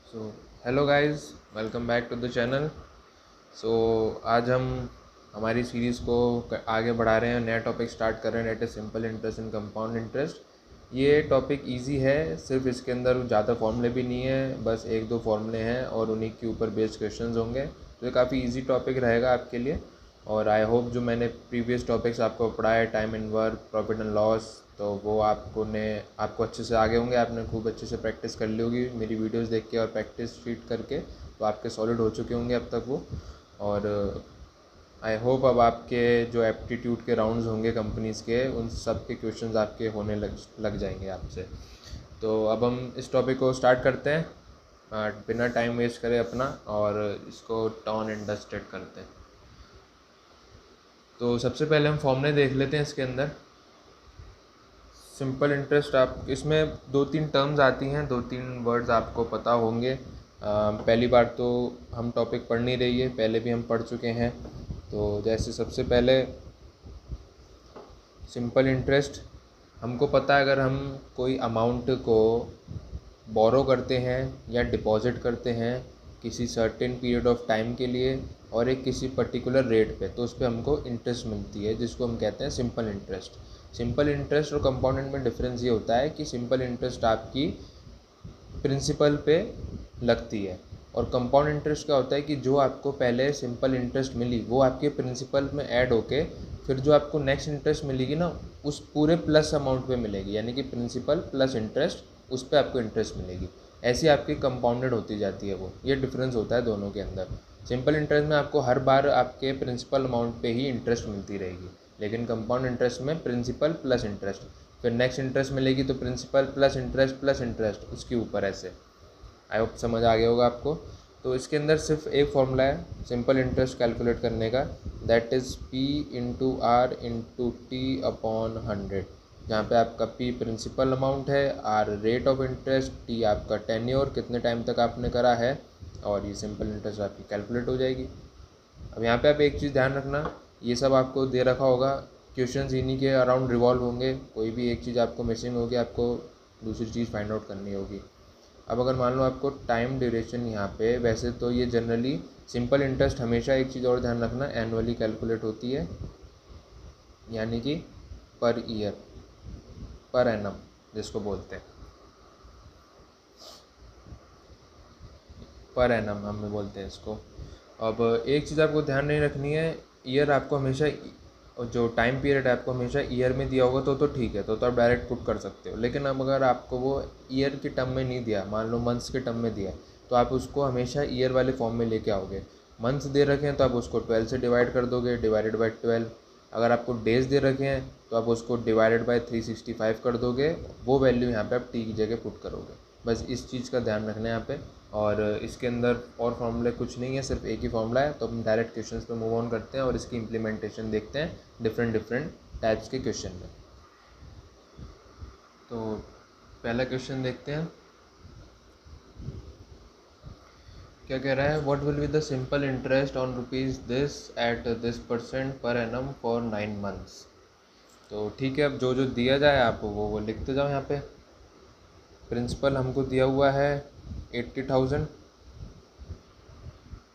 So hello guys, welcome back to the channel. So आज हम हमारी सीरीज़ को आगे बढ़ा रहे हैं, नया टॉपिक स्टार्ट कर रहे हैं, that is simple interest and compound interest. ये टॉपिक इजी है, सिर्फ इसके अंदर ज़्यादा फॉर्मूले भी नहीं है, बस एक दो फॉर्मूले हैं और उन्हीं के ऊपर बेस्ड क्वेश्चंस होंगे। तो ये काफ़ी इजी टॉपिक रहेगा आपके लिए। और आई होप जो मैंने प्रीवियस टॉपिक्स आपको पढ़ाया, time and work, profit and loss, तो वो आपको अच्छे से आगे होंगे। आपने खूब अच्छे से प्रैक्टिस कर ली होगी मेरी वीडियोस देख के और प्रैक्टिस शीट करके, तो आपके सॉलिड हो चुके होंगे अब तक वो। और आई होप अब आपके जो एप्टीट्यूड के राउंड्स होंगे कंपनीज़ के, उन सब के क्वेश्चंस आपके होने लग जाएंगे आपसे। तो अब हम इस टॉपिक को स्टार्ट करते हैं, बिना टाइम वेस्ट करे अपना, और इसको टर्न एंड डस्टेड करते हैं। तो सबसे पहले हम फॉर्मूले देख लेते हैं इसके अंदर। सिंपल इंटरेस्ट, आप इसमें दो तीन टर्म्स आती हैं, दो तीन वर्ड्स आपको पता होंगे। पहली बार तो हम टॉपिक पढ़ नहीं रही है, पहले भी हम पढ़ चुके हैं। तो जैसे सबसे पहले सिंपल इंटरेस्ट, हमको पता है अगर हम कोई अमाउंट को बोरो करते हैं या डिपॉजिट करते हैं किसी सर्टेन पीरियड ऑफ टाइम के लिए और एक किसी पर्टिकुलर रेट पे, तो उस पर हमको इंटरेस्ट मिलती है, जिसको हम कहते हैं सिंपल इंटरेस्ट। सिंपल इंटरेस्ट और कंपाउंडेड में डिफरेंस ये होता है कि सिंपल इंटरेस्ट आपकी प्रिंसिपल पे लगती है, और कंपाउंड इंटरेस्ट क्या होता है कि जो आपको पहले सिंपल इंटरेस्ट मिली वो आपके प्रिंसिपल में ऐड होके फिर जो आपको नेक्स्ट इंटरेस्ट मिलेगी ना, उस पूरे प्लस अमाउंट पे मिलेगी, यानी कि प्रिंसिपल प्लस इंटरेस्ट, उस पर आपको इंटरेस्ट मिलेगी। ऐसी आपकी कंपाउंडेड होती जाती है वो, ये डिफरेंस होता है दोनों के अंदर। सिंपल इंटरेस्ट में आपको हर बार आपके प्रिंसिपल अमाउंट पे ही इंटरेस्ट मिलती रहेगी, लेकिन कंपाउंड इंटरेस्ट में प्रिंसिपल प्लस इंटरेस्ट, फिर नेक्स्ट इंटरेस्ट मिलेगी तो प्रिंसिपल प्लस इंटरेस्ट उसके ऊपर, ऐसे। आई होप समझ आ गया होगा आपको। तो इसके अंदर सिर्फ एक फॉर्मूला है सिंपल इंटरेस्ट कैलकुलेट करने का, that is P into R into T upon 100, जहाँ पे आपका पी प्रिंसिपल अमाउंट है, R rate of interest, T आपका टेन्योर, कितने टाइम तक आपने करा है, और ये सिंपल इंटरेस्ट आपकी कैलकुलेट हो जाएगी। अब यहाँ पे आप एक चीज़ ध्यान रखना, ये सब आपको दे रखा होगा, क्वेश्चंस इन्हीं के अराउंड रिवॉल्व होंगे, कोई भी एक चीज़ आपको मिसिंग होगी, आपको दूसरी चीज़ फाइंड आउट करनी होगी। अब अगर मान लो आपको टाइम ड्यूरेशन यहाँ पे, वैसे तो ये जनरली सिंपल इंटरेस्ट हमेशा, एक चीज़ और ध्यान रखना, एनुअली कैलकुलेट होती है, यानी कि पर ईयर, पर एनम जिसको बोलते हैं, पर एनम हम बोलते हैं इसको। अब एक चीज़ आपको ध्यान नहीं रखनी है, ईयर आपको हमेशा, जो टाइम पीरियड है आपको हमेशा ईयर में दिया होगा तो ठीक है, तो आप डायरेक्ट पुट कर सकते हो। लेकिन अब अगर आपको वो ईयर के टर्म में नहीं दिया, मान लो मंथ्स के टर्म में दिया है, तो आप उसको हमेशा ईयर वाले फॉर्म में लेके आओगे। मंथ्स दे रखे हैं तो आप उसको 12 से डिवाइड कर दोगे, डिवाइडेड बाई 12। अगर आपको डेज़ दे रखे हैं तो आप उसको डिवाइडेड बाई 365 कर दोगे, वो वैल्यू यहाँ पे आप टी की जगह पुट करोगे। बस इस चीज़ का ध्यान रखना है यहाँ पे। और इसके अंदर और फार्मूले कुछ नहीं है, सिर्फ एक ही फार्मूला है। तो हम डायरेक्ट क्वेश्चंस पे मूव ऑन करते हैं और इसकी इम्प्लीमेंटेशन देखते हैं डिफरेंट टाइप्स के क्वेश्चन में। तो पहला क्वेश्चन देखते हैं, क्या कह रहा है, what will be the simple interest on rupees this at this percent per annum for 9 months. तो ठीक है, अब जो जो दिया जाए आप वो लिखते जाओ यहाँ पे। प्रिंसिपल हमको दिया हुआ है 80,000,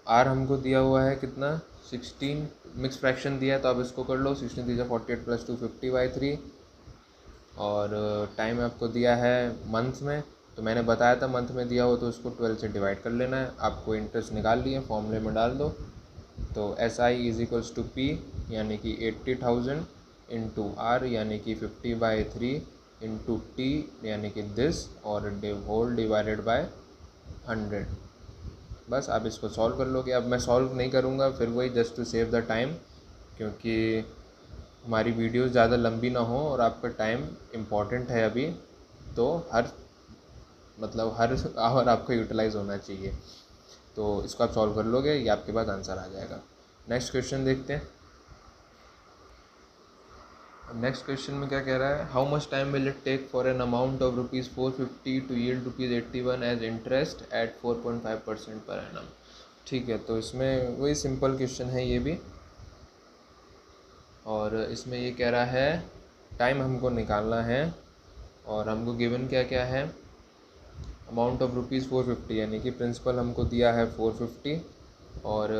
आर हमको दिया हुआ है कितना, 16, मिक्स फ्रैक्शन दिया है तो आप इसको कर लो, 16 3 48 प्लस 2 50/3। और टाइम आपको दिया है मंथ में, तो मैंने बताया था मंथ में दिया हो तो उसको 12 से डिवाइड कर लेना है। आपको इंटरेस्ट निकाल लिए, फॉर्मूले में डाल दो। तो S I is equals to P, यानी कि 80,000 इंटू आर, यानी कि 50/3 इंटू टी, यानी कि दिस, और होल डिवाइडेड बाय 100। बस आप इसको सॉल्व कर लोगे। अब मैं सॉल्व नहीं करूँगा, फिर वही just to save the time, क्योंकि हमारी वीडियो ज़्यादा लंबी ना हो और आपका टाइम इम्पॉर्टेंट है अभी, तो हर आवर आपको यूटिलाइज होना चाहिए। तो इसको आप सॉल्व कर लोगे, ये आपके पास आंसर आ जाएगा। नेक्स्ट क्वेश्चन देखते हैं। नेक्स्ट क्वेश्चन में क्या कह रहा है, how much time will it take for an amount of ₹450 to yield ₹81 as interest at 4.5% per annum. ठीक है, तो इसमें वही सिंपल क्वेश्चन है ये भी, और इसमें ये कह रहा है टाइम हमको निकालना है, और हमको गिवन क्या क्या है, अमाउंट ऑफ रुपीज़ 450, यानी कि प्रिंसिपल हमको दिया है 450 और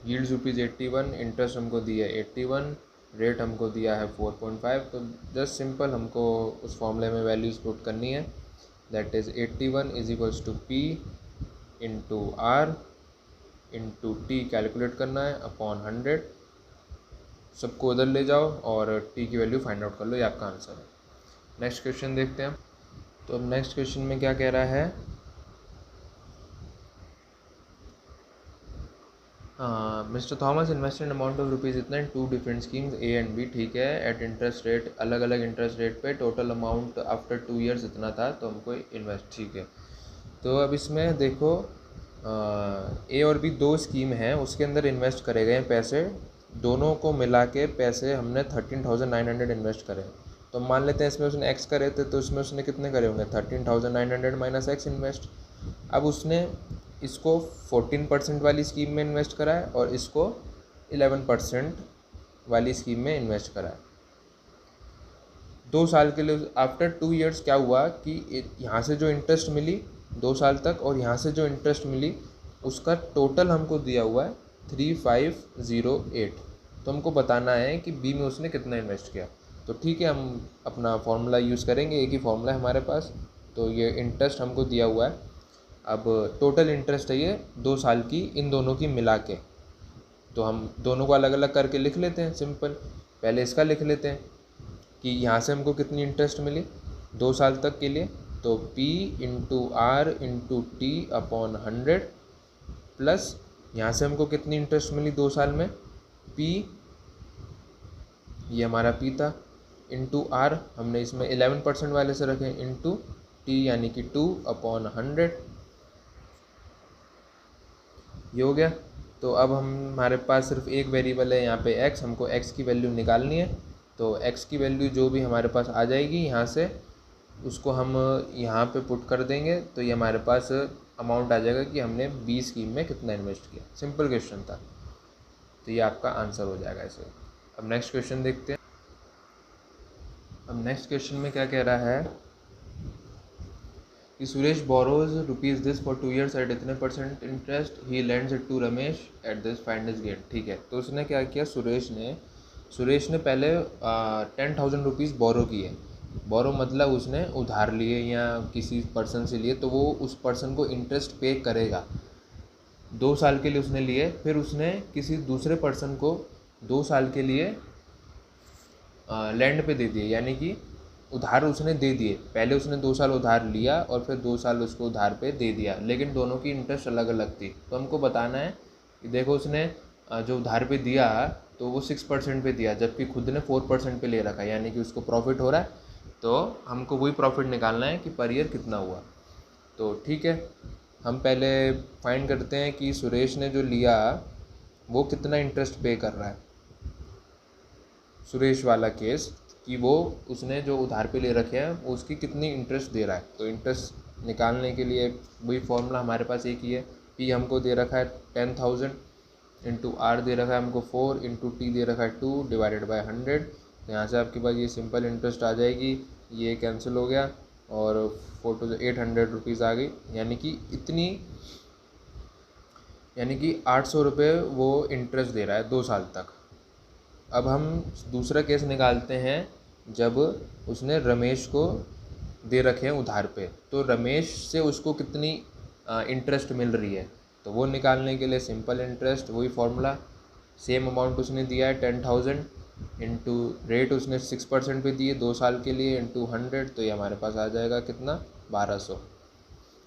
यील्ड्स रुपीज़ 81, इंटरेस्ट हमको दिया है 81, रेट हमको दिया है 4.5। तो जस्ट सिंपल हमको उस फॉर्मूले में वैल्यूज़ पुट करनी है, that is 81 is equals to P into R into T calculate करना है अपॉन 100। सबको उधर ले जाओ और टी की वैल्यू फाइंड आउट कर लो, ये आपका आंसर है। नेक्स्ट क्वेश्चन देखते हैं। तो अब नेक्स्ट क्वेश्चन में क्या कह रहा है, Mister Thomas invested amount of rupees इतना in 2 different schemes A and B, ठीक है, एट इंटरेस्ट रेट, अलग अलग इंटरेस्ट रेट पे, टोटल अमाउंट आफ्टर 2 ईयर्स इतना था, तो हमको इन्वेस्ट, ठीक है। तो अब इसमें देखो ए और बी 2 स्कीम हैं, उसके अंदर इन्वेस्ट करे गए पैसे, दोनों को मिला के पैसे हमने 13,900 इन्वेस्ट करे। तो मान लेते हैं इसमें उसने एक्स करे थे, तो इसमें उसने कितने करे होंगे, 13,900 माइनस एक्स इन्वेस्ट। अब उसने इसको 14% वाली स्कीम में इन्वेस्ट करा है और इसको 11% वाली स्कीम में इन्वेस्ट करा है 2 साल के लिए। आफ्टर 2 ईयर्स क्या हुआ कि यहाँ से जो इंटरेस्ट मिली 2 साल तक और यहाँ से जो इंटरेस्ट मिली उसका टोटल हमको दिया हुआ है 3508। तो हमको बताना है कि बी में उसने कितना इन्वेस्ट किया। तो ठीक है, हम अपना फॉर्मूला यूज़ करेंगे, एक ही फॉर्मूला है हमारे पास। तो ये इंटरेस्ट हमको दिया हुआ है, अब टोटल इंटरेस्ट है ये 2 साल की, इन दोनों की मिला के। तो हम दोनों को अलग अलग करके लिख लेते हैं, सिंपल। पहले इसका लिख लेते हैं कि यहाँ से हमको कितनी इंटरेस्ट मिली 2 साल तक के लिए, तो P into R into T upon 100 plus यहाँ से हमको कितनी इंटरेस्ट मिली 2 साल में, P, ये हमारा P था, इंटू आर हमने इसमें 11% वाले से रखे, इंटू टी यानी कि 2 अपॉन 100, ये हो गया। तो अब हमारे पास सिर्फ एक वेरिएबल है यहाँ पे x, हमको x की वैल्यू निकालनी है। तो x की वैल्यू जो भी हमारे पास आ जाएगी यहाँ से, उसको हम यहाँ पे पुट कर देंगे, तो ये हमारे पास अमाउंट आ जाएगा कि हमने बी स्कीम में कितना इन्वेस्ट किया। सिंपल क्वेश्चन था, तो ये आपका आंसर हो जाएगा इसे। अब नेक्स्ट क्वेश्चन देखते हैं। अब नेक्स्ट क्वेश्चन में क्या कह रहा है कि Suresh borrows rupees this for 2 years at इतने % interest, he lends it to Ramesh at this, find his gate, ठीक है। तो उसने क्या किया, सुरेश ने पहले 10,000 रुपीज़ बोरो किए। बोरो मतलब उसने उधार लिए या किसी पर्सन से लिए, तो वो उस पर्सन को इंटरेस्ट पे करेगा। 2 साल के लिए उसने लिए, फिर उसने किसी दूसरे पर्सन को 2 साल के लिए लैंड पे दे दिए, यानी कि उधार उसने दे दिए। पहले उसने 2 साल उधार लिया और फिर 2 साल उसको उधार पे दे दिया, लेकिन दोनों की इंटरेस्ट अलग अलग थी। तो हमको बताना है कि देखो उसने जो उधार पे दिया तो वो 6% पे दिया, जबकि खुद ने 4% पे ले रखा, यानी कि उसको प्रॉफिट हो रहा है। तो हमको वही प्रॉफिट निकालना है कि पर ईयर कितना हुआ। तो ठीक है, हम पहले फाइंड करते हैं कि सुरेश ने जो लिया वो कितना इंटरेस्ट पे कर रहा है। सुरेश वाला केस कि वो उसने जो उधार पे ले रखे हैं वो उसकी कितनी इंटरेस्ट दे रहा है। तो इंटरेस्ट निकालने के लिए वही फॉर्मूला हमारे पास एक ही है। पी हमको दे रखा है 10,000 इंटू आर दे रखा है हमको 4 इंटू टी दे रखा है 2 डिवाइडेड बाय 100। तो यहाँ से आपके पास ये सिंपल इंटरेस्ट आ जाएगी, ये कैंसिल हो गया और 800 रुपीज़ आ गई, यानी कि 800 रुपये वो इंटरेस्ट दे रहा है 2 साल तक। अब हम दूसरा केस निकालते हैं जब उसने रमेश को दे रखे हैं उधार पे, तो रमेश से उसको कितनी इंटरेस्ट मिल रही है। तो वो निकालने के लिए सिंपल इंटरेस्ट, वही फॉर्मूला, सेम अमाउंट उसने दिया है 10,000 इंटू रेट उसने 6% पे दिए 2 साल के लिए इंटू 100, तो ये हमारे पास आ जाएगा कितना, 1200।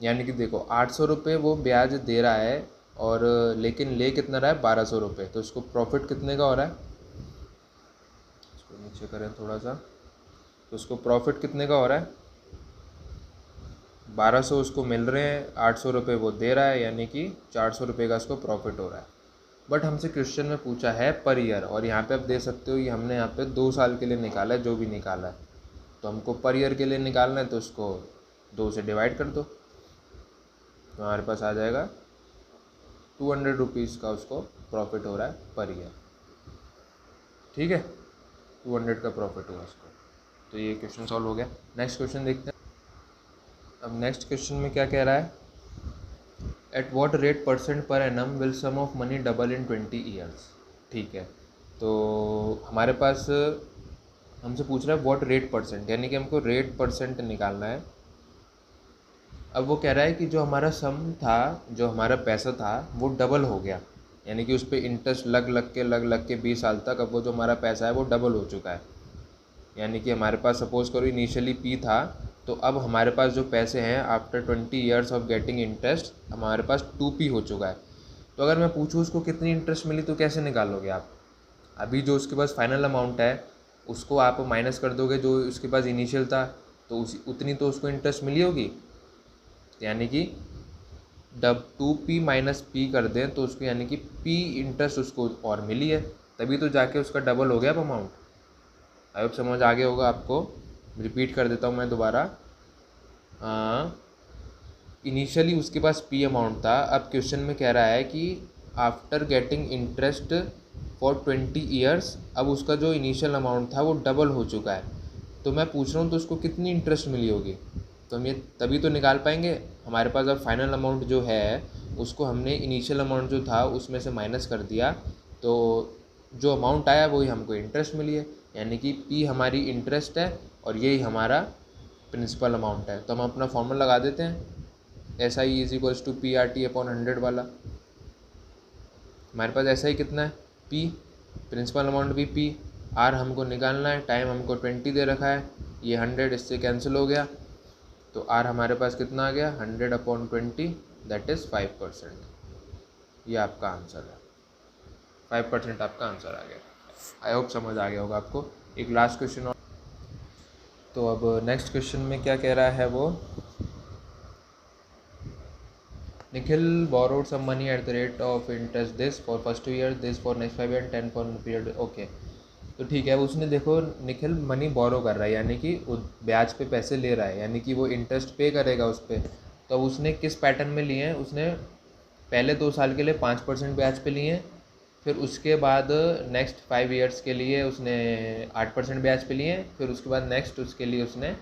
यानी कि देखो 800 रुपये वो ब्याज दे रहा है और लेकिन ले कितना रहा है, 1200 रुपये। तो इसको प्रॉफिट कितने का हो रहा है, इसको नीचे करें थोड़ा सा, तो उसको प्रॉफिट कितने का हो रहा है, 1200 उसको मिल रहे हैं, 800 रुपये वो दे रहा है, यानी कि 400 रुपये का उसको प्रॉफिट हो रहा है। बट हमसे क्वेश्चन में पूछा है पर ईयर, और यहाँ पे आप देख सकते हो ये हमने यहाँ पे 2 साल के लिए निकाला है, जो भी निकाला है। तो हमको पर ईयर के लिए निकालना है, तो उसको 2 से डिवाइड कर दो, तो हमारे पास आ जाएगा 200 रुपीज़ का उसको प्रॉफिट हो रहा है पर ईयर। ठीक है, 200 का प्रॉफिट हुआ उसको। तो ये क्वेश्चन सॉल्व हो गया। नेक्स्ट क्वेश्चन देखते हैं। अब नेक्स्ट क्वेश्चन में क्या कह रहा है, at what rate percent per annum will sum of money double in 20 years. ठीक है, तो हमारे पास हमसे पूछ रहा है व्हाट रेट परसेंट, यानी कि हमको रेट परसेंट निकालना है। अब वो कह रहा है कि जो हमारा सम था, जो हमारा पैसा था वो डबल हो गया, यानी कि उस पर इंटरेस्ट लग के 20 साल तक अब वो जो हमारा पैसा है वो डबल हो चुका है। यानी कि हमारे पास सपोज़ करो इनिशियली पी था, तो अब हमारे पास जो पैसे हैं after 20 years of getting interest हमारे पास 2p हो चुका है। तो अगर मैं पूछूँ उसको कितनी इंटरेस्ट मिली तो कैसे निकालोगे आप? अभी जो उसके पास फाइनल अमाउंट है उसको आप माइनस कर दोगे जो उसके पास इनिशियल था, तो उसी उतनी तो उसको इंटरेस्ट मिली होगी। यानी कि जब 2p माइनस पी कर दें तो उसको यानी कि p इंटरेस्ट उसको और मिली है, तभी तो जाके उसका डबल हो गया अब अमाउंट। आई होप समझ आ गया होगा आपको। रिपीट कर देता हूँ मैं दोबारा। इनिशियली उसके पास p अमाउंट था, अब क्वेश्चन में कह रहा है कि after getting interest for 20 years अब उसका जो इनिशियल अमाउंट था वो डबल हो चुका है। तो मैं पूछ रहा हूँ तो उसको कितनी इंटरेस्ट मिली होगी, तो हम ये तभी तो निकाल पाएंगे। हमारे पास अब फाइनल अमाउंट जो है उसको हमने इनिशियल अमाउंट जो था उसमें से माइनस कर दिया, तो जो अमाउंट आया वही हमको इंटरेस्ट मिली है, यानी कि p हमारी इंटरेस्ट है और यही हमारा प्रिंसिपल अमाउंट है। तो हम अपना फॉर्मूला लगा देते हैं, S I is equals to P R T upon 100 वाला। हमारे पास ऐसा ही कितना है p, प्रिंसिपल अमाउंट भी p, r हमको निकालना है, टाइम हमको 20 दे रखा है, ये 100 इससे कैंसिल हो गया, तो r हमारे पास कितना आ गया 100 अपॉन 20 दैट इज़ 5%। ये आपका आंसर है, 5% आपका आंसर आ गया। आई होप समझ आ गया होगा आपको। एक लास्ट क्वेश्चन और। तो अब नेक्स्ट क्वेश्चन में क्या कह रहा है वो, Nikhil borrowed some money at the rate of interest this for first 2 years, this for next 5 years, 10 for period। Okay, तो ठीक है, उसने देखो निखिल मनी बोरो कर रहा है, यानी कि ब्याज पे पैसे ले रहा है, यानी कि वो इंटरेस्ट पे करेगा उस पर। तो अब उसने किस पैटर्न में लिए हैं, उसने पहले 2 साल के लिए 5% ब्याज पे लिए हैं, फिर उसके बाद नेक्स्ट 5 ईयर्स के लिए उसने 8% ब्याज पे लिए हैं, फिर उसके बाद नेक्स्ट उसके लिए उसने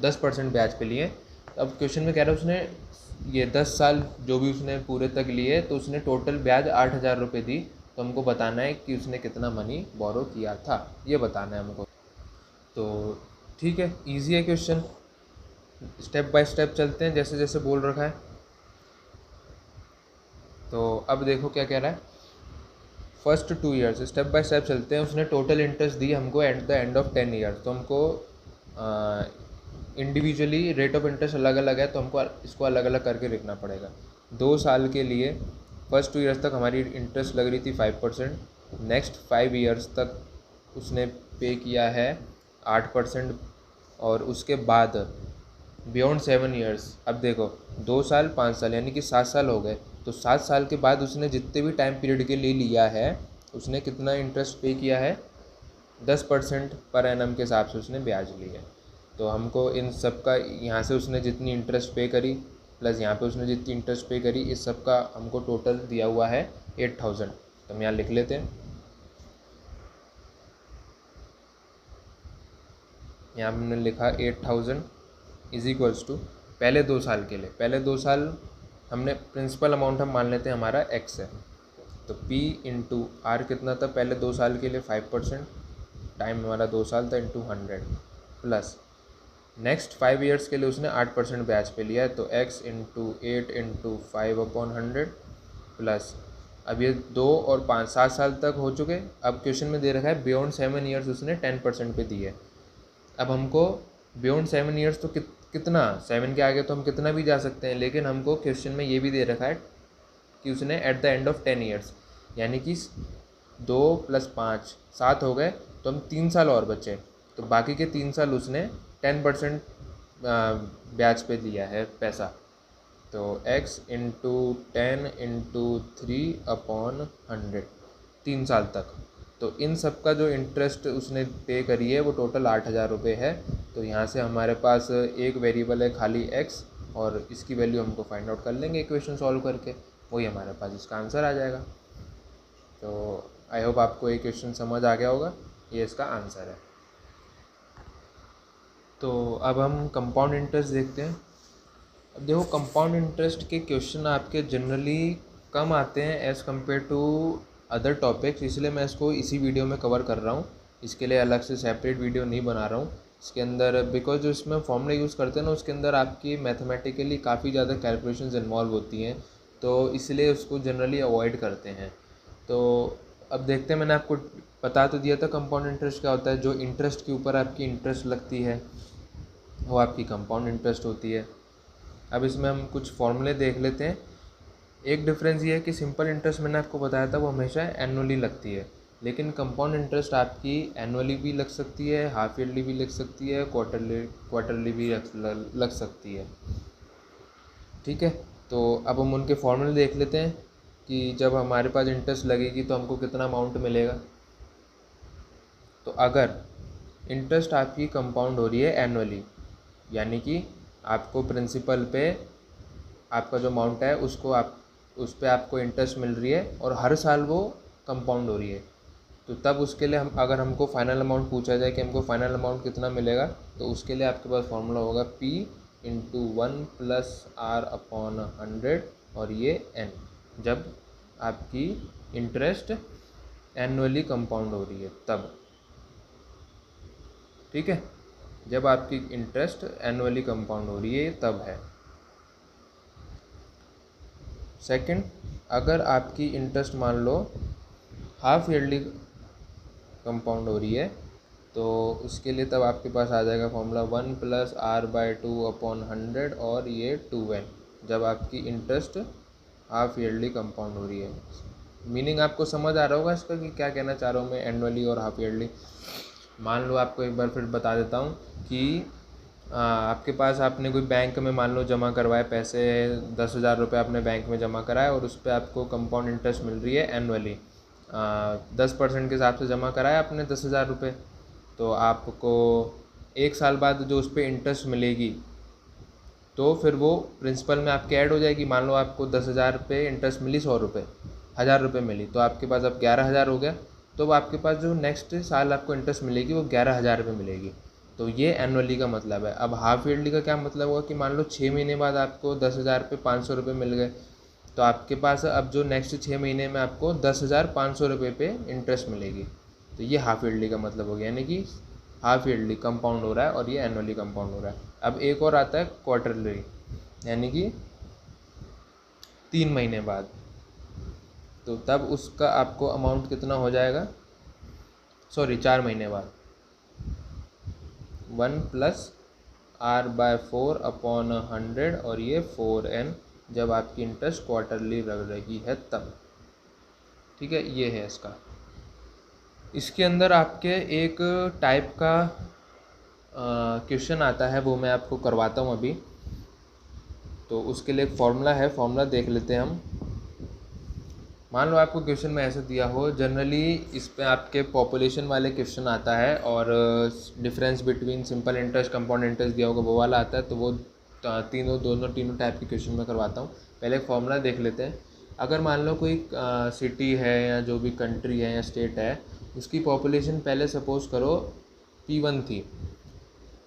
10% ब्याज पे लिए। अब क्वेश्चन में कह रहा है उसने ये 10 साल जो भी उसने पूरे तक लिए तो उसने टोटल ब्याज 8,000 रुपये दी। तो हमको बताना है कि उसने कितना मनी बोरो किया था, ये बताना है हमको। तो ठीक है, इजी है क्वेश्चन, स्टेप बाय स्टेप चलते हैं जैसे जैसे बोल रखा है। तो अब देखो क्या कह रहा है, first 2 years step by step चलते हैं। उसने टोटल इंटरेस्ट दी हमको at the end of 10 years, तो हमको इंडिविजुअली रेट ऑफ इंटरेस्ट अलग अलग है तो हमको इसको अलग अलग करके लिखना पड़ेगा। 2 साल के लिए फर्स्ट 2 ईयर्स तक हमारी इंटरेस्ट लग रही थी 5%, नेक्स्ट 5 ईयर्स तक उसने पे किया है 8%, और उसके बाद बियॉन्ड 7 ईयर्स, अब देखो 2 साल 5 साल यानी कि 7 साल हो गए, तो 7 साल के बाद उसने जितने भी टाइम पीरियड के लिए लिया है उसने कितना इंटरेस्ट पे किया है, 10% पर एनम के हिसाब से उसने ब्याज लिया है। तो हमको इन सब का यहाँ से उसने जितनी इंटरेस्ट पे करी प्लस यहाँ पे उसने जितनी इंटरेस्ट पे करी, इस सब का हमको टोटल दिया हुआ है 8,000। तो हम यहाँ लिख लेते हैं, यहाँ हमने लिखा 8,000 इज इक्वल्स टू पहले 2 साल के लिए, पहले 2 साल हमने प्रिंसिपल अमाउंट हम मान लेते हैं हमारा x है, तो p इंटू आर कितना था पहले 2 साल के लिए 5%, टाइम हमारा 2 साल था इंटू 100, प्लस नेक्स्ट 5 ईयर्स के लिए उसने 8% ब्याज पे लिया है, तो x into 8 into 5 upon 100, plus अब ये 2 और 5 7 साल तक हो चुके। अब क्वेश्चन में दे रखा है बियॉन्ड 7 ईयर्स उसने 10% पे दी है। अब हमको बियॉन्ड 7 ईयर्स तो कितना, 7 के आगे तो हम कितना भी जा सकते हैं, लेकिन हमको क्वेश्चन में ये भी दे रखा है कि उसने at the end of 10 years, यानी कि 2 + 5 7 हो गए, तो हम 3 साल और बचे, तो बाकी के 3 साल उसने 10% ब्याज पे दिया है पैसा। तो x इंटू 10 इंटू 3 अपॉन 100 3 साल तक। तो इन सब का जो इंटरेस्ट उसने पे करी है वो टोटल 8,000 रुपये है। तो यहाँ से हमारे पास एक वेरिएबल है खाली x, और इसकी वैल्यू हमको फाइंड आउट कर लेंगे इक्वेशन सॉल्व करके, वही हमारे पास इसका आंसर आ जाएगा। तो आई होप आपको ये क्वेश्चन समझ आ गया होगा, ये इसका आंसर है। तो अब हम कंपाउंड इंटरेस्ट देखते हैं। अब देखो, कंपाउंड इंटरेस्ट के क्वेश्चन आपके जनरली कम आते हैं as compare to other topics, इसलिए मैं इसको इसी वीडियो में कवर कर रहा हूँ। इसके लिए अलग से सेपरेट वीडियो नहीं बना रहा हूँ। इसके अंदर बिकॉज जो इसमें फॉर्मूला यूज़ करते हैं ना, उसके अंदर आपकी मैथमेटिकली काफ़ी ज़्यादा कैलकुलेशंस इन्वॉल्व होती हैं, तो इसलिए उसको जनरली अवॉइड करते हैं। तो अब देखते हैं, मैंने आपको बता तो दिया था कंपाउंड इंटरेस्ट क्या होता है। जो इंटरेस्ट के ऊपर आपकी इंटरेस्ट लगती है वो आपकी कंपाउंड इंटरेस्ट होती है। अब इसमें हम कुछ फॉर्मूले देख लेते हैं। एक डिफरेंस ये है कि सिंपल इंटरेस्ट मैंने आपको बताया था वो हमेशा एनुअली लगती है, लेकिन कंपाउंड इंटरेस्ट आपकी एनुअली भी लग सकती है, हाफ ईयरली भी लग सकती है, क्वार्टरली भी लग सकती है। ठीक है, तो अब हम उनके फॉर्मूले देख लेते हैं कि जब हमारे पास इंटरेस्ट लगेगी तो हमको कितना अमाउंट मिलेगा। तो अगर इंटरेस्ट आपकी कंपाउंड हो रही है एनुअली, यानी कि आपको प्रिंसिपल पे आपका जो अमाउंट है उसको आप उस पर आपको इंटरेस्ट मिल रही है और हर साल वो कंपाउंड हो रही है, तो तब उसके लिए हम अगर हमको फाइनल अमाउंट पूछा जाए कि हमको फाइनल अमाउंट कितना मिलेगा, तो उसके लिए आपके पास फॉर्मूला होगा P इंटू 1+R/100 और ये N, जब आपकी इंटरेस्ट एनुअली कंपाउंड हो रही है तब। ठीक है, जब आपकी इंटरेस्ट एनुअली कंपाउंड हो रही है तब है। सेकंड, अगर आपकी इंटरेस्ट मान लो हाफ ईयरली कंपाउंड हो रही है, तो उसके लिए तब आपके पास आ जाएगा फॉर्मूला 1+R/2/100 और ये 2N, जब आपकी इंटरेस्ट हाफ ईयरली कंपाउंड हो रही है। मीनिंग आपको समझ आ रहा होगा इसका कि क्या कहना चाह रहा हूँ मैं, एनुअली और हाफ ईयरली। मान लो आपको एक बार फिर बता देता हूँ कि आपके पास आपने कोई बैंक में मान लो जमा करवाए पैसे, 10,000 रुपये आपने बैंक में जमा कराए और उस पर आपको कंपाउंड इंटरेस्ट मिल रही है एनुअली। 10% के हिसाब से जमा कराया आपने 10,000 रुपये, तो आपको एक साल बाद जो उस पर इंटरेस्ट मिलेगी तो फिर वो प्रिंसिपल में आपके ऐड हो जाएगी। मान लो आपको 10,000 पे इंटरेस्ट मिली, 100 रुपये, 1,000 रुपये मिली, तो आपके पास अब 11,000 हो गया। तो आपके पास जो नेक्स्ट साल आपको इंटरेस्ट मिलेगी वो 11,000 रुपये मिलेगी। तो ये एनुअली का मतलब है। अब हाफ ईयरली का क्या मतलब हुआ कि मान लो 6 महीने बाद आपको 10,000 पे 500 रुपये मिल गए, तो आपके पास अब जो नेक्स्ट 6 महीने में आपको 10,500 रुपये पे इंटरेस्ट मिलेगी। तो ये हाफ ईयरली का मतलब हो गया, यानी कि हाफ ईयरली कंपाउंड हो रहा है और ये एनुअली कंपाउंड हो रहा है। अब एक और आता है क्वार्टरली, यानी कि 3 महीने बाद, तो तब उसका आपको अमाउंट कितना हो जाएगा, 4 महीने बाद, 1+R/4/100 और ये 4N, जब आपकी इंटरेस्ट क्वार्टरली लग रही है तब। ठीक है, ये है इसका। इसके अंदर आपके एक टाइप का क्वेश्चन आता है, वो मैं आपको करवाता हूँ अभी। तो उसके लिए एक फार्मूला है, फार्मूला देख लेते हैं हम। मान लो आपको क्वेश्चन में ऐसे दिया हो, जनरली इस पे आपके पॉपुलेशन वाले क्वेश्चन आता है और difference between simple interest compound interest दिया होगा वो वाला आता है। तो वो तीनों टाइप के क्वेश्चन मैं करवाता हूँ। पहले एक फार्मूला देख लेते हैं। अगर मान लो कोई सिटी है या जो भी कंट्री है या स्टेट है, उसकी पॉपुलेशन पहले सपोज़ करो P1 थी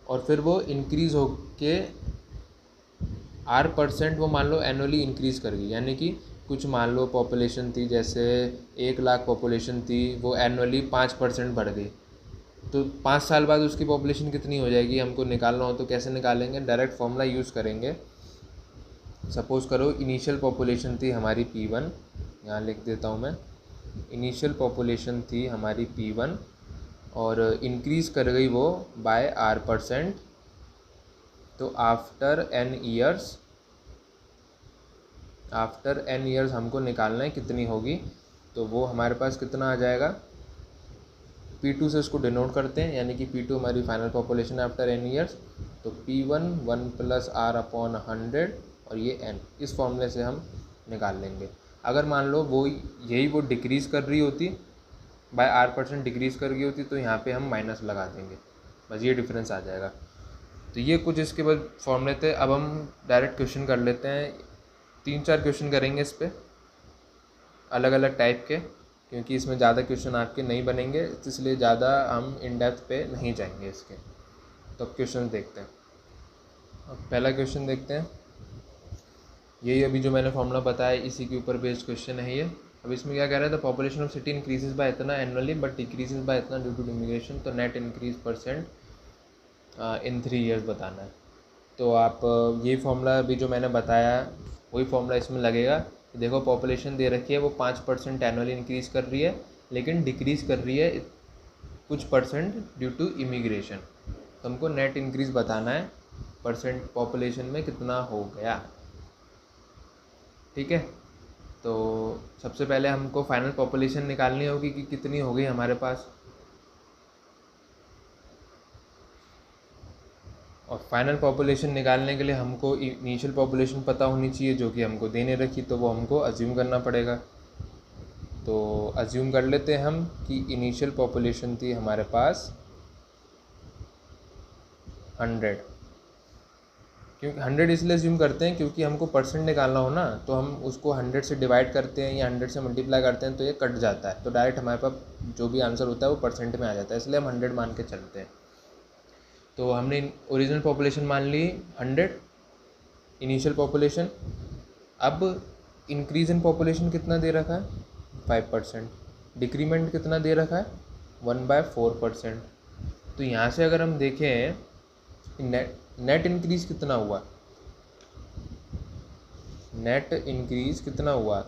और फिर वो इंक्रीज़ हो के R% वो मान लो एनुअली इंक्रीज़ कर गई, यानी कि कुछ मान लो पॉपुलेशन थी, जैसे 1 लाख पॉपुलेशन थी, वो एनुअली 5% बढ़ गई, तो 5 साल बाद उसकी पॉपुलेशन कितनी हो जाएगी हमको निकालना हो तो कैसे निकालेंगे, डायरेक्ट फॉर्मूला यूज़ करेंगे। सपोज़ करो इनिशियल पॉपुलेशन थी हमारी P1, यहाँ लिख देता हूँ मैं, इनिशियल पॉपुलेशन थी हमारी P1 और इंक्रीज़ कर गई वो बाय R%। तो आफ्टर n ईयर्स हमको निकालना है कितनी होगी, तो वो हमारे पास कितना आ जाएगा, P2 से उसको डिनोट करते हैं, यानी कि P2 हमारी फाइनल पॉपुलेशन है आफ्टर n ईयर्स। तो P1 1+R/100 और ये n, इस फॉर्मूले से हम निकाल लेंगे। अगर मान लो वो डिक्रीज़ कर रही होती बाय R% डिक्रीज़ कर रही होती, तो यहाँ पे हम माइनस लगा देंगे, बस ये डिफरेंस आ जाएगा। तो ये कुछ इसके बाद फॉर्मूले थे। अब हम डायरेक्ट क्वेश्चन कर लेते हैं। 3-4 क्वेश्चन करेंगे इस पर, अलग अलग टाइप के, क्योंकि इसमें ज़्यादा क्वेश्चन आपके नहीं बनेंगे, इसलिए ज़्यादा हम इन डेप्थ पे नहीं जाएंगे इसके। तो अब क्वेश्चन देखते हैं। अब पहला क्वेश्चन देखते हैं। यही अभी जो मैंने फॉर्मूला बताया इसी के ऊपर बेस्ड क्वेश्चन है ये। अब इसमें क्या कह रहा है, the population of city increases by इतना एनुअली बट डिक्रीजेज बाय इतना ड्यू टू इमिग्रेशन, तो net increase percent in 3 years बताना है। तो आप ये फॉर्मूला अभी जो मैंने बताया वही फॉर्मूला इसमें लगेगा। देखो पॉपुलेशन दे रखी है वो 5% एनुअली इंक्रीज़ कर रही है, लेकिन डिक्रीज़ कर रही है कुछ परसेंट ड्यू टू इमिग्रेशन। तो हमको नेट इंक्रीज़ बताना है, परसेंट पॉपुलेशन में कितना हो गया। ठीक है, तो सबसे पहले हमको फाइनल पॉपुलेशन निकालनी होगी कि कितनी हो गई हमारे पास। और फाइनल पॉपुलेशन निकालने के लिए हमको इनिशियल पॉपुलेशन पता होनी चाहिए जो कि हमको देने रखी, तो वो हमको अज्यूम करना पड़ेगा। तो अज्यूम कर लेते हैं हम कि इनिशियल पॉपुलेशन थी हमारे पास 100। क्योंकि 100 इसलिए अज्यूम करते हैं क्योंकि हमको परसेंट निकालना हो ना, तो हम उसको 100 से डिवाइड करते हैं या 100 से मल्टीप्लाई करते हैं तो ये कट जाता है, तो डायरेक्ट हमारे पास जो भी आंसर होता है वो परसेंट में आ जाता है, इसलिए हम 100 मान के चलते हैं। तो हमने ओरिजिनल पॉपुलेशन मान ली 100 इनिशियल पॉपुलेशन। अब इंक्रीज इन पॉपुलेशन कितना दे रखा है 5%, डिक्रीमेंट कितना दे रखा है 1/4%। तो यहाँ से अगर हम देखें नेट इंक्रीज कितना हुआ, नेट इंक्रीज कितना हुआ,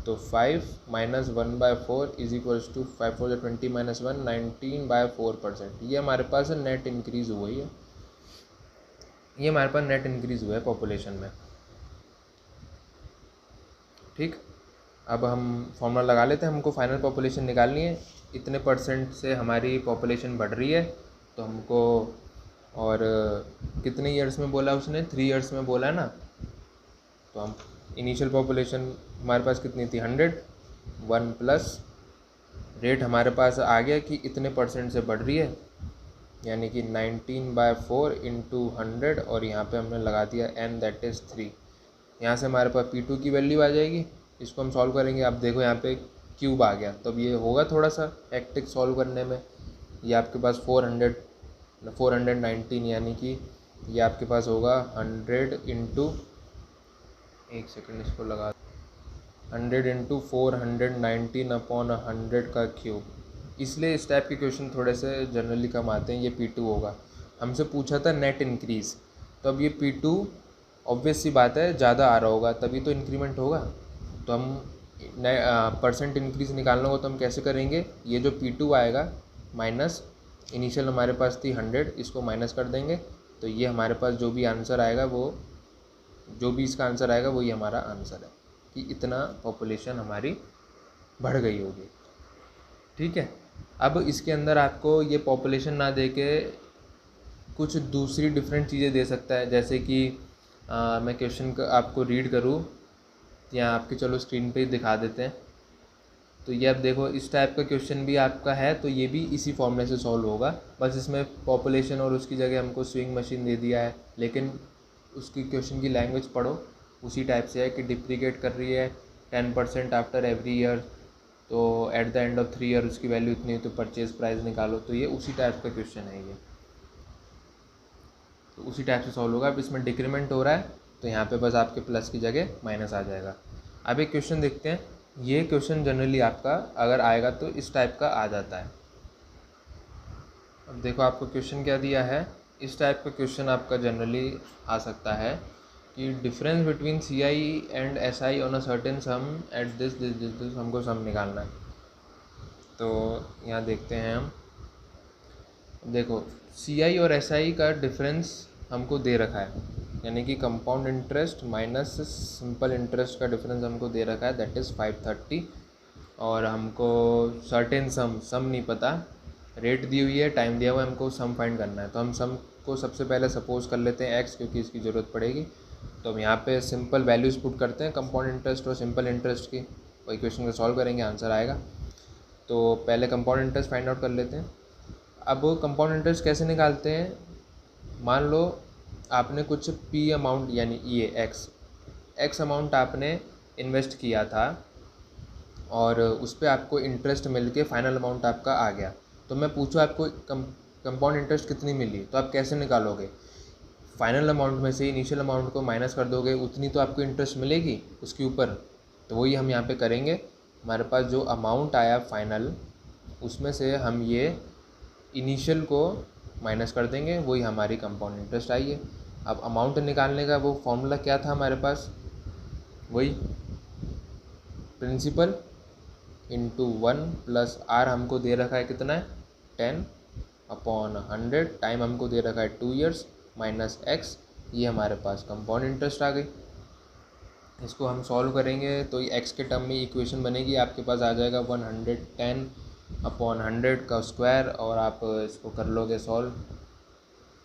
तो 5 minus 1/4 is equals to 5 4 20 minus 1 19/4%। ये हमारे पास नेट इंक्रीज हुई है, ये हमारे पास नेट इंक्रीज हुआ है पॉपुलेशन में। ठीक, अब हम फॉर्मूला लगा लेते हैं। हमको फाइनल पॉपुलेशन निकालनी है, इतने परसेंट से हमारी पॉपुलेशन बढ़ रही है तो हमको, और कितने ईयर्स में बोला उसने 3 ईयर्स में बोला है ना, तो हम इनिशियल पॉपुलेशन हमारे पास कितनी थी 100, 1 प्लस रेट हमारे पास आ गया कि इतने परसेंट से बढ़ रही है, यानी कि 19/4 इंटू 100, और यहाँ पे हमने लगा दिया n दैट इज़ 3। यहाँ से हमारे पास P2 की वैल्यू आ जाएगी, इसको हम सॉल्व करेंगे। अब देखो यहाँ पे क्यूब आ गया, तो अब ये होगा थोड़ा सा हेक्टिक सॉल्व करने में। ये आपके पास 419, यानी कि ये आपके पास होगा 100 इंटू, एक सेकेंड इसको लगा, 100 इंटू 419/100 का क्यूब। इसलिए इस टाइप के क्वेश्चन थोड़े से जनरली कम आते हैं। ये P2 होगा, हमसे पूछा था नेट इंक्रीज़, तो अब ये P2 ऑब्वियस सी बात है ज़्यादा आ रहा होगा तभी तो इंक्रीमेंट होगा। तो हम परसेंट इंक्रीज़ निकालना होगा तो हम कैसे करेंगे, ये जो P2 आएगा माइनस इनिशियल हमारे पास थी 100, इसको माइनस कर देंगे, तो ये हमारे पास जो भी आंसर आएगा वो, जो भी इसका आंसर आएगा वही हमारा आंसर है कि इतना पॉपुलेशन हमारी बढ़ गई होगी। ठीक है, अब इसके अंदर आपको ये पॉपुलेशन ना दे के कुछ दूसरी डिफरेंट चीज़ें दे सकता है, जैसे कि मैं क्वेश्चन का आपको रीड करूँ या आपके, चलो स्क्रीन पे ही दिखा देते हैं। तो ये अब देखो इस टाइप का क्वेश्चन भी आपका है, तो ये भी इसी फॉर्मूले से सॉल्व होगा, बस इसमें पॉपुलेशन और उसकी जगह हमको स्विंग मशीन दे दिया है, लेकिन उसकी क्वेश्चन की लैंग्वेज पढ़ो उसी टाइप से है कि डिप्रीकेट कर रही है 10% आफ्टर एवरी ईयर, तो at the end of 3 year उसकी वैल्यू इतनी, तो परचेज प्राइस निकालो। तो ये उसी टाइप का क्वेश्चन है, ये तो उसी टाइप से सॉल्व होगा। अब इसमें डिक्रीमेंट हो रहा है तो यहाँ पे बस आपके प्लस की जगह माइनस आ जाएगा। अब एक क्वेश्चन देखते हैं, ये क्वेश्चन जनरली आपका अगर आएगा तो इस टाइप का आ जाता है। अब देखो आपको क्वेश्चन क्या दिया है, इस टाइप का क्वेश्चन आपका जनरली आ सकता है कि difference between CI and SI on a certain some at this this this this, हमको सम निकालना है। तो यहाँ देखते हैं हम, देखो CI और SI का डिफरेंस हमको दे रखा है, यानी कि compound interest minus simple interest का डिफरेंस हमको दे रखा है, दैट इज़ 530। और हमको सर्टेन सम नहीं पता, रेट दी हुई है, टाइम दिया हुआ है, हमको सम फाइंड करना है। तो हम सम को सबसे पहले सपोज कर लेते हैं x, क्योंकि इसकी ज़रूरत पड़ेगी। तो हम यहाँ पे सिंपल वैल्यूज़ पुट करते हैं कंपाउंड इंटरेस्ट और सिंपल इंटरेस्ट की, वही क्वेश्चन को सॉल्व करेंगे, आंसर आएगा। तो पहले कंपाउंड इंटरेस्ट फाइंड आउट कर लेते हैं। अब कंपाउंड इंटरेस्ट कैसे निकालते हैं, मान लो आपने कुछ P अमाउंट, यानी ये x अमाउंट आपने इन्वेस्ट किया था और उस पर आपको इंटरेस्ट मिल के फाइनल अमाउंट आपका आ गया। तो मैं पूछूँ आपको कंपाउंड इंटरेस्ट कितनी मिली, तो आप कैसे निकालोगे? फाइनल अमाउंट में से इनिशियल अमाउंट को माइनस कर दोगे, उतनी तो आपको इंटरेस्ट मिलेगी उसके ऊपर। तो वही हम यहाँ पे करेंगे। हमारे पास जो अमाउंट आया फाइनल, उसमें से हम ये इनिशियल को माइनस कर देंगे, वही हमारी कंपाउंड इंटरेस्ट आई है। अब अमाउंट निकालने का वो फॉर्मूला क्या था हमारे पास, वही प्रिंसिपल इंटू 1 प्लस आर हमको दे रखा है कितना है 10/100, टाइम हमको दे रखा है 2 ईयर्स, माइनस एक्स, ये हमारे पास कंपाउंड इंटरेस्ट आ गई। इसको हम सॉल्व करेंगे तो ये एक्स के टर्म में इक्वेशन बनेगी, आपके पास आ जाएगा 110/100 का स्क्वायर, और आप इसको कर लोगे सॉल्व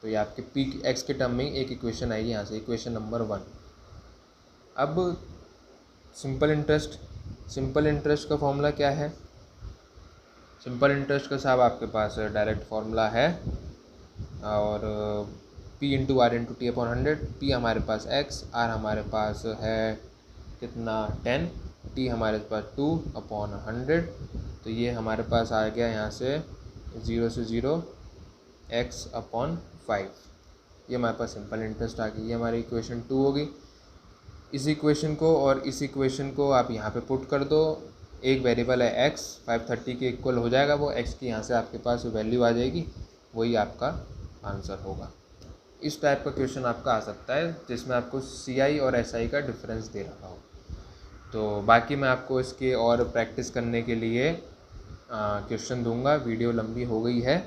तो ये आपके पी एक्स के टर्म में एक इक्वेशन आएगी यहाँ से, इक्वेशन नंबर 1। अब सिंपल इंटरेस्ट का फॉर्मूला क्या है? सिंपल इंटरेस्ट का साहब आपके पास डायरेक्ट फार्मूला है, और P into R into T/100। P हमारे पास x, R हमारे पास है कितना 10, T हमारे पास 2/100। तो ये हमारे पास आ गया यहाँ से 0 से 0 x/5। ये हमारे पास सिंपल इंटरेस्ट आ गई। ये हमारी इक्वेशन 2 होगी। इस इक्वेशन को और इस इक्वेशन को आप यहाँ पे पुट कर दो। एक वेरिएबल है x, 530 के इक्वल हो जाएगा वो, x की यहाँ से आपके पास वैल्यू आ जाएगी, वही आपका आंसर होगा। इस टाइप का क्वेश्चन आपका आ सकता है जिसमें आपको CI और SI का डिफरेंस दे रखा हो। तो बाकी मैं आपको इसके और प्रैक्टिस करने के लिए क्वेश्चन दूंगा। वीडियो लंबी हो गई है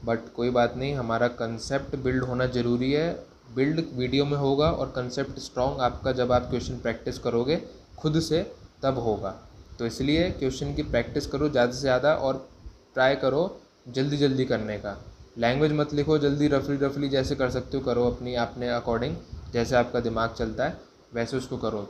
बट कोई बात नहीं, हमारा कंसेप्ट बिल्ड होना ज़रूरी है। बिल्ड वीडियो में होगा और कंसेप्ट स्ट्रॉन्ग आपका जब आप क्वेश्चन प्रैक्टिस करोगे खुद से तब होगा। तो इसलिए क्वेश्चन की प्रैक्टिस करो ज़्यादा से ज़्यादा, और ट्राई करो जल्दी जल्दी करने का। लैंग्वेज मत लिखो जल्दी, रफली जैसे कर सकते हो करो, अपने अकॉर्डिंग जैसे आपका दिमाग चलता है वैसे उसको करो।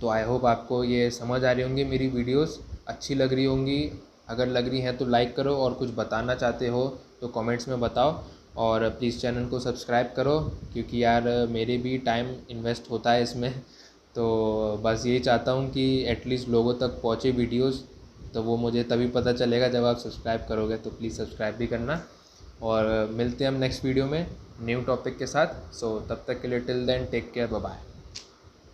तो आई होप आपको ये समझ आ रही होंगी, मेरी वीडियोस अच्छी लग रही होंगी। अगर लग रही हैं तो लाइक करो, और कुछ बताना चाहते हो तो कमेंट्स में बताओ, और प्लीज़ चैनल को सब्सक्राइब करो, क्योंकि यार मेरे भी टाइम इन्वेस्ट होता है इसमें। तो बस यही चाहता हूँ कि एटलीस्ट लोगों तक पहुँचे वीडियोस, तो वो मुझे तभी पता चलेगा जब आप सब्सक्राइब करोगे। तो प्लीज़ सब्सक्राइब भी करना, और मिलते हैं हम नेक्स्ट वीडियो में न्यू टॉपिक के साथ। सो तब तक के लिए till then take care, bye bye.